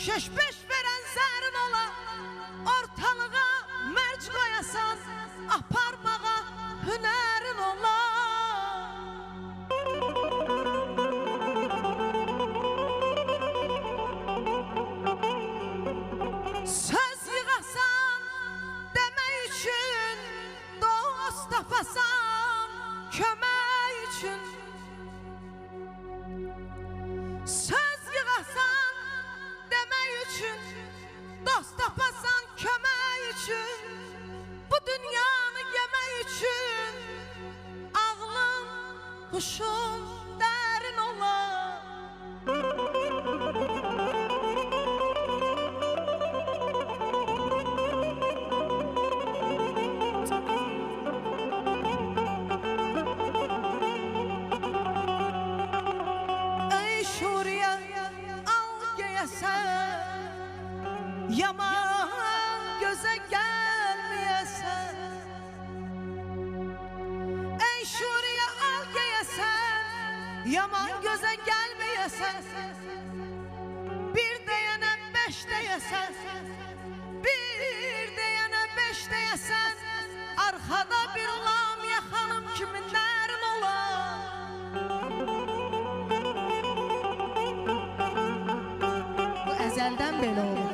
Şeş-beş veren zərin ola, ortalığa mərc qoyasan, aparmağa hünərin ola. Söz yığasan demək üçün, dost tapasan kömək üçün. Söz yığasan demək üçün, dost tapasan kömək üçün. Bu dünyanı yemək üçün, ağlın, huşun dərin ola. Yaman göze gelmeyesen, ey şuriye al giyesen, yaman göze gelmeyesen. Bir deyene beş deyesen, bir deyene beş deyesen, arkada bir lam yakanım kiminlerin ola. Bu ezelden böyle olur.